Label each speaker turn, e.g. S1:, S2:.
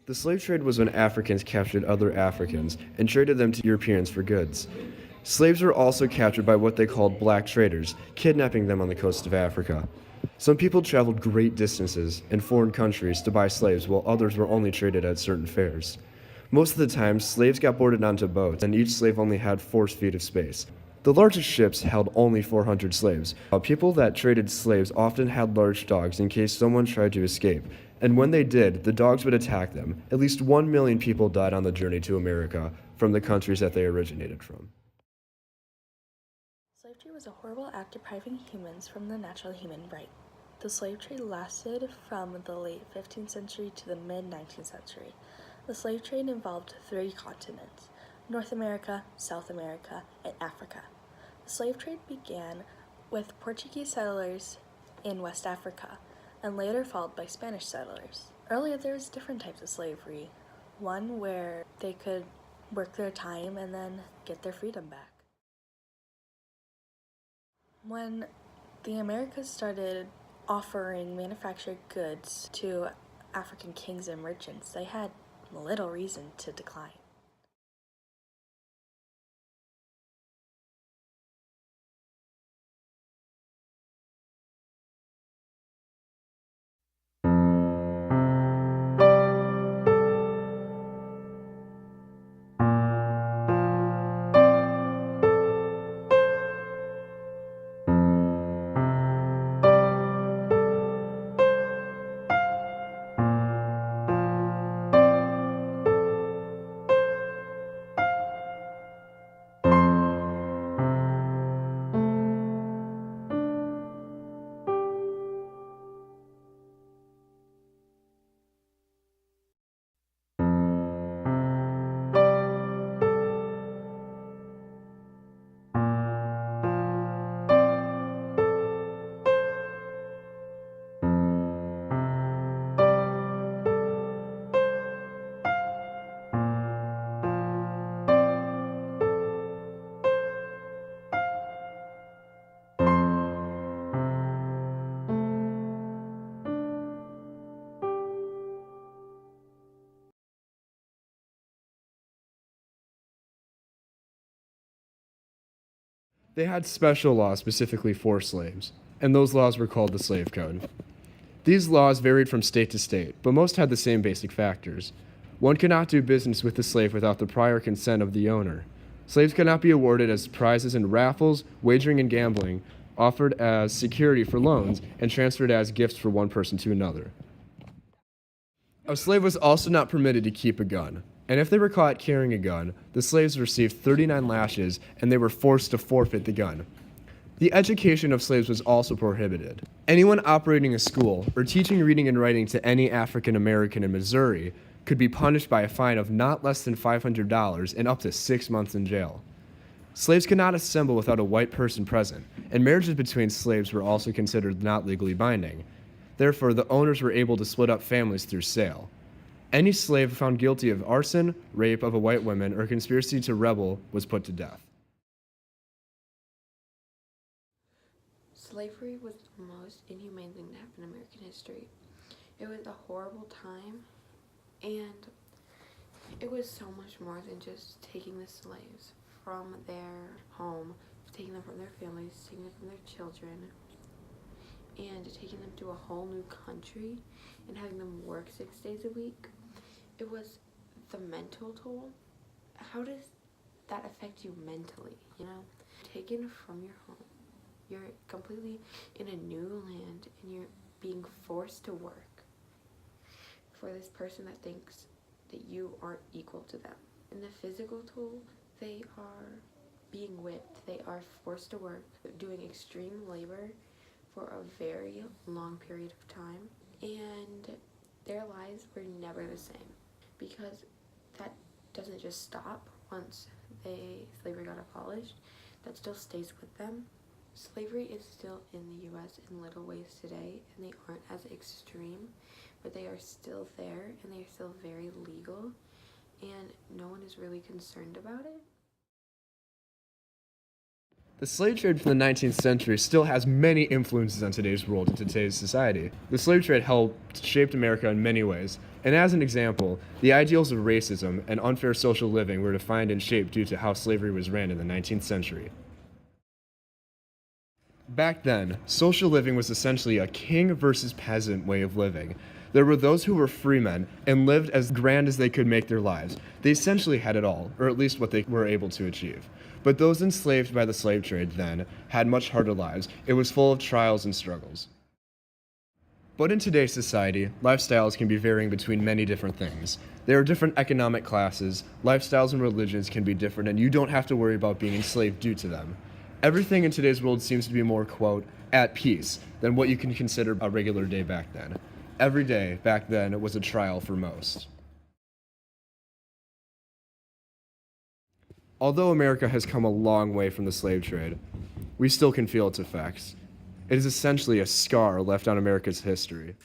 S1: The slave trade was when Africans captured other Africans and traded them to Europeans for goods. Slaves were also captured by what they called black traders, kidnapping them on the coast of Africa. Some people traveled great distances in foreign countries to buy slaves, while others were only traded at certain fairs. Most of the time, slaves got boarded onto boats, and each slave only had 4 feet of space. The largest ships held only 400 slaves. People that traded slaves often had large dogs in case someone tried to escape, and when they did, the dogs would attack them. At least 1 million people died on the journey to America from the countries that they originated from.
S2: Slavery was a horrible act depriving humans from the natural human right. The slave trade lasted from the late 15th century to the mid-19th century. The slave trade involved 3 continents: North America, South America, and Africa. The slave trade began with Portuguese settlers in West Africa, and later followed by Spanish settlers. Earlier, there was different types of slavery. One where they could work their time and then get their freedom back. When the Americas started offering manufactured goods to African kings and merchants, they had little reason to decline.
S1: They had special laws specifically for slaves, and those laws were called the Slave Code. These laws varied from state to state, but most had the same basic factors. One could not do business with the slave without the prior consent of the owner. Slaves could not be awarded as prizes in raffles, wagering, and gambling, offered as security for loans, and transferred as gifts from one person to another. A slave was also not permitted to keep a gun, and if they were caught carrying a gun, the slaves received 39 lashes and they were forced to forfeit the gun. The education of slaves was also prohibited. Anyone operating a school or teaching reading and writing to any African American in Missouri could be punished by a fine of not less than $500 and up to 6 months in jail. Slaves could not assemble without a white person present, and marriages between slaves were also considered not legally binding. Therefore, the owners were able to split up families through sale. Any slave found guilty of arson, rape of a white woman, or conspiracy to rebel was put to death.
S3: Slavery was the most inhumane thing to happen in American history. It was a horrible time, and it was so much more than just taking the slaves from their home, taking them from their families, taking them from their children, and taking them to a whole new country and having them work 6 days a week. It was the mental toll. How does that affect you mentally, Taken from your home. You're completely in a new land and you're being forced to work for this person that thinks that you aren't equal to them. And the physical toll, they are being whipped, they are forced to work, doing extreme labor for a very long period of time, and their lives were never the same, because that doesn't just stop once slavery got abolished. That still stays with them. Slavery is still in the U.S. in little ways today, and they aren't as extreme, but they are still there, and they are still very legal, and no one is really concerned about it.
S1: The slave trade from the 19th century still has many influences on today's world and today's society. The slave trade helped shape America in many ways, And as an example, the ideals of racism and unfair social living were defined and shaped due to how slavery was ran in the 19th century. Back then, social living was essentially a king versus peasant way of living. There were those who were free men and lived as grand as they could make their lives. They essentially had it all, or at least what they were able to achieve. But those enslaved by the slave trade then had much harder lives. It was full of trials and struggles. But in today's society, lifestyles can be varying between many different things. There are different economic classes, lifestyles and religions can be different, and you don't have to worry about being enslaved due to them. Everything in today's world seems to be more, quote, at peace than what you can consider a regular day back then. Every day back then was a trial for most. Although America has come a long way from the slave trade, we still can feel its effects. It is essentially a scar left on America's history.